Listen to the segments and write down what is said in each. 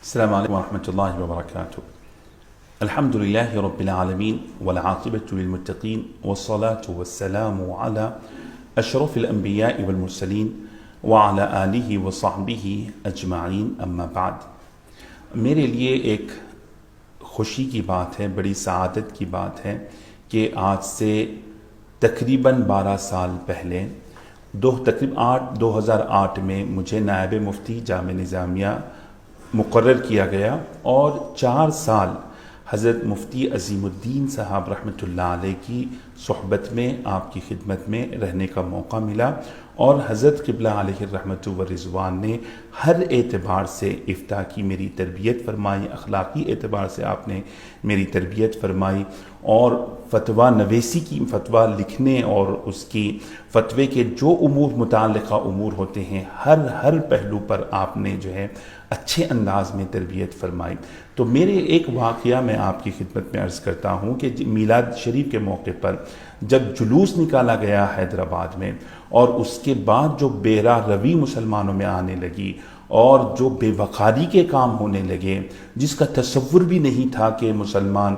السلام عليكم ورحمة الله وبركاته. الحمد لله رب العالمين والعاقبة للمتقين والصلاة والسلام على أشرف الأنبياء والمرسلين وعلى آله وصحبه أجمعين أما بعد. میرے لیے ایک خوشی کی بات ہے، بڑی سعادت کی بات ہے کہ آج سے تقریباً 12 سال پہلے 2008 میں مجھے نائب مفتی جامعہ نظامیہ مقرر کیا گیا اور 4 سال حضرت مفتی عظیم الدین صاحب رحمۃ اللہ علیہ کی صحبت میں، آپ کی خدمت میں رہنے کا موقع ملا، اور حضرت قبلہ علیہ الرحمۃ والرضوان نے ہر اعتبار سے افتاء کی میری تربیت فرمائی، اخلاقی اعتبار سے آپ نے میری تربیت فرمائی، اور فتویٰ نویسی کی، فتویٰ لکھنے اور اس کی فتوے کے جو امور متعلقہ امور ہوتے ہیں، ہر پہلو پر آپ نے جو ہے اچھے انداز میں تربیت فرمائی. تو میرے ایک واقعہ میں آپ کی خدمت میں عرض کرتا ہوں کہ میلاد شریف کے موقع پر جب جلوس نکالا گیا حیدرآباد میں، اور اس کے بعد جو بے راہ روی مسلمانوں میں آنے لگی اور جو بے وقاری کے کام ہونے لگے، جس کا تصور بھی نہیں تھا کہ مسلمان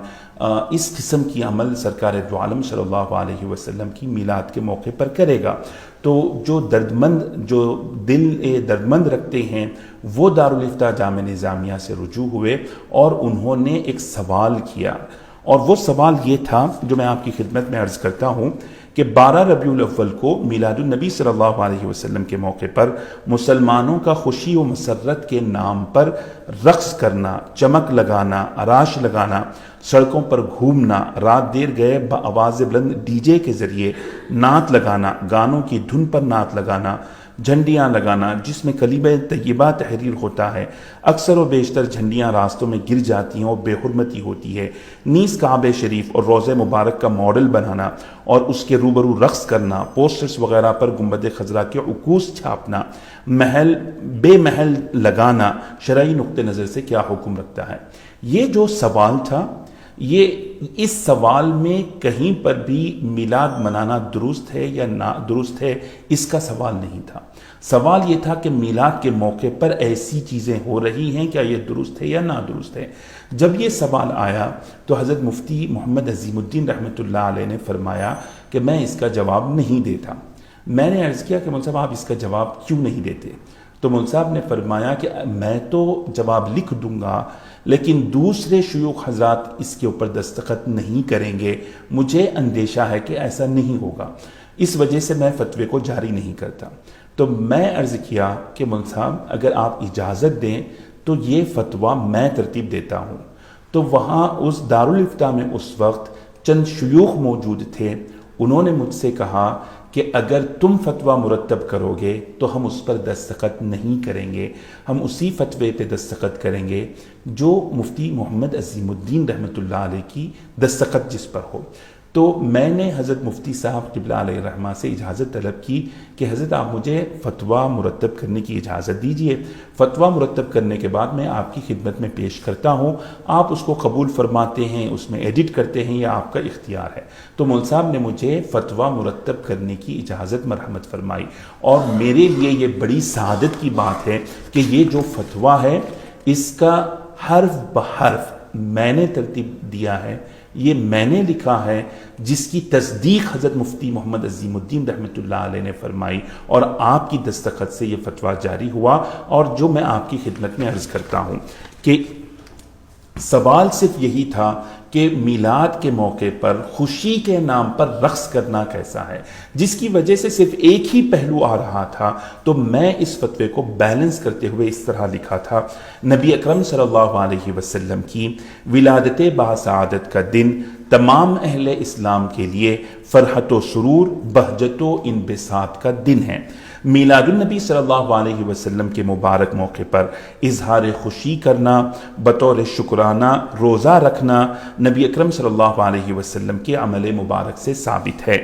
اس قسم کی عمل سرکار دو عالم صلی اللہ علیہ وسلم کی میلاد کے موقع پر کرے گا، تو جو دل دردمند رکھتے ہیں وہ دارالافتاء جامعہ نظامیہ سے رجوع ہوئے اور انہوں نے ایک سوال کیا، اور وہ سوال یہ تھا جو میں آپ کی خدمت میں عرض کرتا ہوں کہ 12 ربیع الاول کو میلاد النبی صلی اللہ علیہ وسلم کے موقع پر مسلمانوں کا خوشی و مسرت کے نام پر رقص کرنا، چمک لگانا، آراش لگانا، سڑکوں پر گھومنا، رات دیر گئے بآواز بلند ڈی جے کے ذریعے نعت لگانا، گانوں کی دھن پر نعت لگانا، جھنڈیاں لگانا جس میں کلمہ طیبہ تحریر ہوتا ہے، اکثر و بیشتر جھنڈیاں راستوں میں گر جاتی ہیں اور بے حرمتی ہوتی ہے، نیز کعبہ شریف اور روضہ مبارک کا ماڈل بنانا اور اس کے روبرو رقص کرنا، پوسٹرز وغیرہ پر گنبد خضرا کے عکوس چھاپنا، بے محل لگانا شرعی نقطہ نظر سے کیا حکم رکھتا ہے. یہ جو سوال تھا، اس سوال میں کہیں پر بھی میلاد منانا درست ہے یا نا درست ہے اس کا سوال نہیں تھا. سوال یہ تھا کہ میلاد کے موقع پر ایسی چیزیں ہو رہی ہیں، کیا یہ درست ہے یا نا درست ہے. جب یہ سوال آیا تو حضرت مفتی محمد عظیم الدین رحمۃ اللہ علیہ نے فرمایا کہ میں اس کا جواب نہیں دیتا. میں نے عرض کیا کہ مول صاحب آپ اس کا جواب کیوں نہیں دیتے؟ تو مول صاحب نے فرمایا کہ میں تو جواب لکھ دوں گا لیکن دوسرے شیوخ حضرات اس کے اوپر دستخط نہیں کریں گے، مجھے اندیشہ ہے کہ ایسا نہیں ہوگا، اس وجہ سے میں فتوے کو جاری نہیں کرتا. تو میں عرض کیا کہ مول صاحب اگر آپ اجازت دیں تو یہ فتویٰ میں ترتیب دیتا ہوں. تو وہاں اس دارالافتاء میں اس وقت چند شیوخ موجود تھے، انہوں نے مجھ سے کہا کہ اگر تم فتویٰ مرتب کرو گے تو ہم اس پر دستخط نہیں کریں گے، ہم اسی فتوے پہ دستخط کریں گے جو مفتی محمد عظیم الدین رحمۃ اللہ علیہ کی دستخط جس پر ہو. تو میں نے حضرت مفتی صاحب قبلہ علیہ الرحمہ سے اجازت طلب کی کہ حضرت آپ مجھے فتویٰ مرتب کرنے کی اجازت دیجئے. فتویٰ مرتب کرنے کے بعد میں آپ کی خدمت میں پیش کرتا ہوں، آپ اس کو قبول فرماتے ہیں، اس میں ایڈٹ کرتے ہیں، یا آپ کا اختیار ہے. تو مول صاحب نے مجھے فتویٰ مرتب کرنے کی اجازت مرحمت فرمائی، اور میرے لیے یہ بڑی سعادت کی بات ہے کہ یہ جو فتویٰ ہے اس کا حرف بحرف میں نے ترتیب دیا ہے، یہ میں نے لکھا ہے، جس کی تصدیق حضرت مفتی محمد عظیم الدین رحمۃ اللہ علیہ نے فرمائی، اور آپ کی دستخط سے یہ فتویٰ جاری ہوا. اور جو میں آپ کی خدمت میں عرض کرتا ہوں کہ سوال صرف یہی تھا کہ میلاد کے موقع پر خوشی کے نام پر رقص کرنا کیسا ہے، جس کی وجہ سے صرف ایک ہی پہلو آ رہا تھا. تو میں اس فتوے کو بیلنس کرتے ہوئے اس طرح لکھا تھا: نبی اکرم صلی اللہ علیہ وسلم کی ولادت باسعادت کا دن تمام اہل اسلام کے لیے فرحت و سرور، بہجت و انبساط کا دن ہے. میلاد النبی صلی اللہ علیہ وسلم کے مبارک موقع پر اظہار خوشی کرنا، بطور شکرانہ روزہ رکھنا نبی اکرم صلی اللہ علیہ وسلم کے عمل مبارک سے ثابت ہے.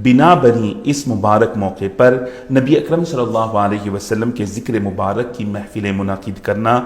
بنا بنی اس مبارک موقع پر نبی اکرم صلی اللہ علیہ وسلم کے ذکر مبارک کی محفل منعقد کرنا،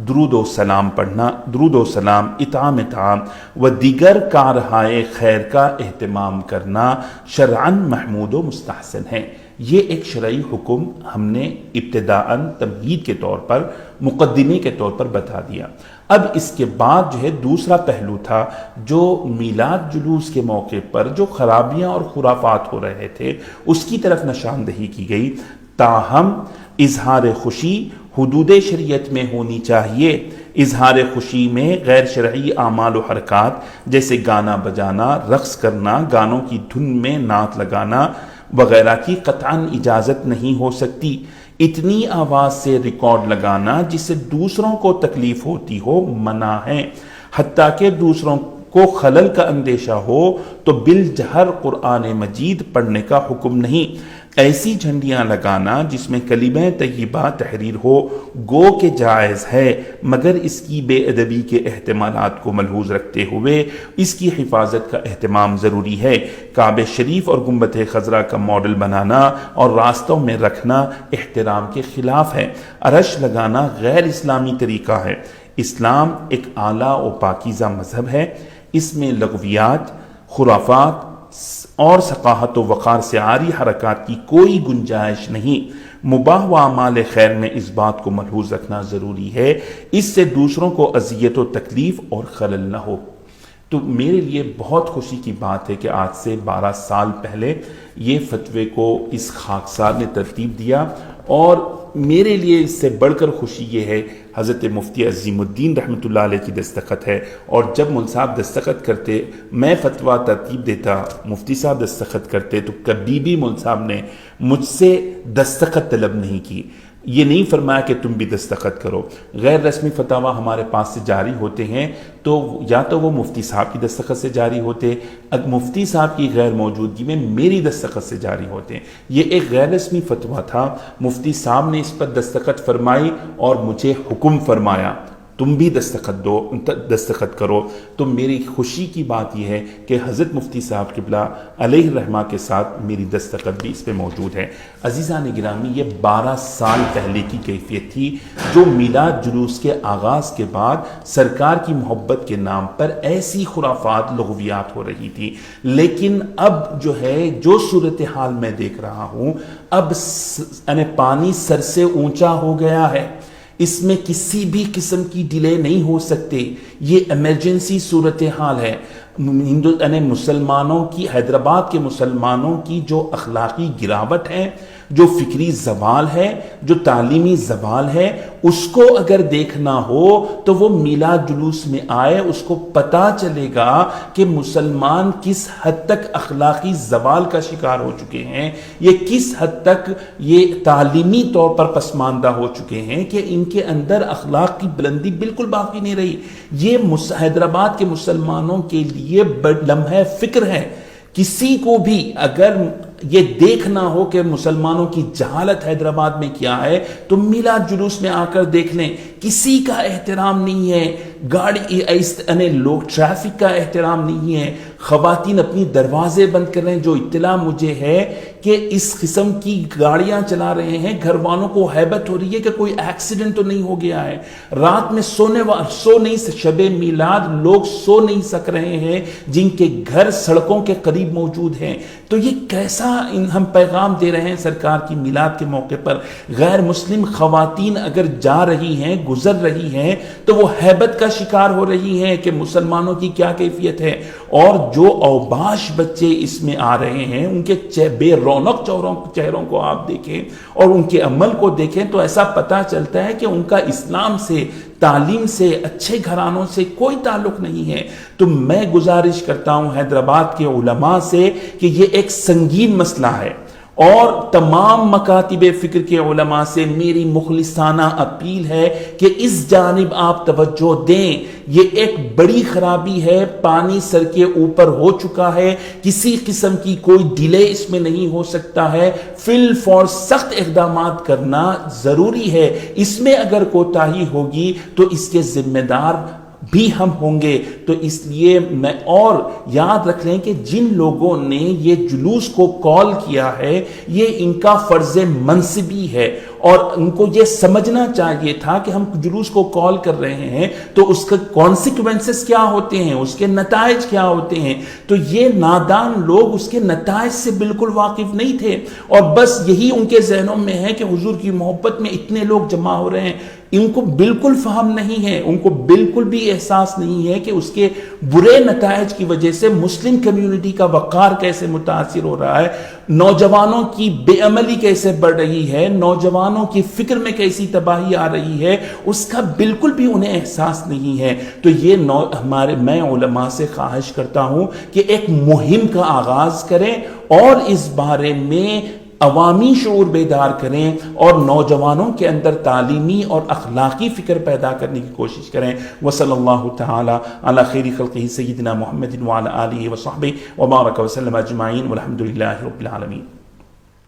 درود و سلام پڑھنا، درود و سلام، اطعام طعام و دیگر کارہائے خیر کا اہتمام کرنا شرعاً محمود و مستحسن ہے. یہ ایک شرعی حکم ہم نے ابتداءً تمہید کے طور پر، مقدمے کے طور پر بتا دیا۔ اب اس کے بعد جو ہے دوسرا پہلو تھا جو میلاد جلوس کے موقع پر جو خرابیاں اور خرافات ہو رہے تھے اس کی طرف نشاندہی کی گئی، تاہم اظہار خوشی حدود شریعت میں ہونی چاہیے۔ اظہار خوشی میں غیر شرعی اعمال و حرکات جیسے گانا بجانا، رقص کرنا، گانوں کی دھن میں نعت لگانا وغیرہ کی قطعاً اجازت نہیں ہو سکتی۔ اتنی آواز سے ریکارڈ لگانا جس سے دوسروں کو تکلیف ہوتی ہو منع ہے، حتیٰ کہ دوسروں کو خلل کا اندیشہ ہو تو بالجہر قرآن مجید پڑھنے کا حکم نہیں۔ ایسی جھنڈیاں لگانا جس میں کلمہ طیبہ تحریر ہو گو کہ جائز ہے، مگر اس کی بے ادبی کے احتمالات کو ملحوظ رکھتے ہوئے اس کی حفاظت کا اہتمام ضروری ہے۔ کعبہ شریف اور گنبد خضرا کا ماڈل بنانا اور راستوں میں رکھنا احترام کے خلاف ہے۔ عرش لگانا غیر اسلامی طریقہ ہے۔ اسلام ایک اعلیٰ و پاکیزہ مذہب ہے، اس میں لغویات، خرافات اور ثقافت و وقار سے عاری حرکات کی کوئی گنجائش نہیں۔ مباح و اعمال خیر میں اس بات کو ملحوظ رکھنا ضروری ہے اس سے دوسروں کو اذیت و تکلیف اور خلل نہ ہو۔ تو میرے لیے بہت خوشی کی بات ہے کہ آج سے 12 سال پہلے یہ فتوے کو اس خاکسار نے ترتیب دیا، اور میرے لیے اس سے بڑھ کر خوشی یہ ہے حضرت مفتی عظیم الدین رحمۃ اللہ علیہ کی دستخط ہے، اور جب مول صاحب دستخط کرتے، میں فتویٰ ترتیب دیتا، مفتی صاحب دستخط کرتے، تو کبھی بھی مول صاحب نے مجھ سے دستخط طلب نہیں کی، یہ نہیں فرمایا کہ تم بھی دستخط کرو۔ غیر رسمی فتاویٰ ہمارے پاس سے جاری ہوتے ہیں تو یا تو وہ مفتی صاحب کی دستخط سے جاری ہوتے، مفتی صاحب کی غیر موجودگی میں میری دستخط سے جاری ہوتے ہیں۔ یہ ایک غیر رسمی فتویٰ تھا، مفتی صاحب نے اس پر دستخط فرمائی اور مجھے حکم فرمایا تم بھی دستخط کرو۔ تو میری خوشی کی بات یہ ہے کہ حضرت مفتی صاحب قبلہ علیہ الرحمہ کے ساتھ میری دستخط بھی اس پہ موجود ہے۔ عزیزان گرامی، یہ 12 سال پہلے کی کیفیت تھی جو میلاد جلوس کے آغاز کے بعد سرکار کی محبت کے نام پر ایسی خرافات لغویات ہو رہی تھی، لیکن اب جو ہے جو صورتحال میں دیکھ رہا ہوں، اب پانی سر سے اونچا ہو گیا ہے، اس میں کسی بھی قسم کی ڈیلے نہیں ہو سکتے، یہ ایمرجنسی صورتحال ہے۔ مسلمانوں کی، حیدرآباد کے مسلمانوں کی جو اخلاقی گراوٹ ہے، جو فکری زوال ہے، جو تعلیمی زوال ہے، اس کو اگر دیکھنا ہو تو وہ میلاد جلوس میں آئے، اس کو پتا چلے گا کہ مسلمان کس حد تک اخلاقی زوال کا شکار ہو چکے ہیں، یہ کس حد تک یہ تعلیمی طور پر پسماندہ ہو چکے ہیں کہ ان کے اندر اخلاق کی بلندی بالکل باقی نہیں رہی۔ یہ حیدرآباد کے مسلمانوں کے لیے لمحہ فکر ہے۔ کسی کو بھی اگر یہ دیکھنا ہو کہ مسلمانوں کی جہالت حیدرآباد میں کیا ہے تو میلاد جلوس میں آ کر دیکھ لیں، کسی کا احترام نہیں ہے، لوگ ٹریفک کا احترام نہیں ہے، خواتین اپنی دروازے بند کر رہے ہیں۔ جو اطلاع مجھے ہے کہ اس قسم کی گاڑیاں چلا رہے ہیں، گھر والوں کو ہیبت ہو رہی ہے کہ کوئی ایکسیڈنٹ تو نہیں ہو گیا ہے، رات میں سو نہیں، شب میلاد لوگ سو نہیں سک رہے ہیں جن کے گھر سڑکوں کے قریب موجود ہیں۔ تو یہ کیسا ہم پیغام دے رہے ہیں سرکار کی میلاد کے موقع پر؟ غیر مسلم خواتین اگر جا رہی ہیں، گزر رہی ہیں، تو وہ ہیبت کا شکار ہو رہی ہیں کہ مسلمانوں کی کیا کیفیت ہے۔ اور جو اوباش بچے اس میں آ رہے ہیں، ان کے بے رونق چہروں کو آپ دیکھیں اور ان کے عمل کو دیکھیں تو ایسا پتا چلتا ہے کہ ان کا اسلام سے، تعلیم سے، اچھے گھرانوں سے کوئی تعلق نہیں ہے۔ تو میں گزارش کرتا ہوں حیدرآباد کے علماء سے کہ یہ ایک سنگین مسئلہ ہے، اور تمام مکاتب فکر کے علماء سے میری مخلصانہ اپیل ہے کہ اس جانب آپ توجہ دیں۔ یہ ایک بڑی خرابی ہے، پانی سر کے اوپر ہو چکا ہے، کسی قسم کی کوئی ڈیلے اس میں نہیں ہو سکتا ہے، فی الفور سخت اقدامات کرنا ضروری ہے۔ اس میں اگر کوتاہی ہوگی تو اس کے ذمہ دار بھی ہم ہوں گے۔ تو اس لیے میں اور یاد رکھ لیں کہ جن لوگوں نے یہ جلوس کو کال کیا ہے، یہ ان کا فرض منصبی ہے، اور ان کو یہ سمجھنا چاہیے تھا کہ ہم جلوس کو کال کر رہے ہیں تو اس کا کانسیکوینسز کیا ہوتے ہیں، اس کے نتائج کیا ہوتے ہیں. تو یہ نادان لوگ اس کے نتائج سے بالکل واقف نہیں تھے، اور بس یہی ان کے ذہنوں میں ہے کہ حضور کی محبت میں اتنے لوگ جمع ہو رہے ہیں. ان کو بالکل فہم نہیں ہے، ان کو بالکل بھی احساس نہیں ہے کہ اس کے برے نتائج کی وجہ سے مسلم کمیونٹی کا وقار کیسے متاثر ہو رہا ہے، نوجوانوں کی بے عملی کیسے بڑھ رہی ہے، نوجوانوں کی فکر میں کیسی تباہی آ رہی ہے، اس کا بالکل بھی انہیں احساس نہیں ہے. تو یہ میں علماء سے خواہش کرتا ہوں کہ ایک مہم کا آغاز کریں اور اس بارے میں عوامی شعور بیدار کریں اور نوجوانوں کے اندر تعلیمی اور اخلاقی فکر پیدا کرنے کی کوشش کریں. وصلی اللہ تعالی علی خیر خلقہ سیدنا محمد وعلی آلہ وصحبہ وبارک وسلم اجمعین والحمد للہ رب العالمین.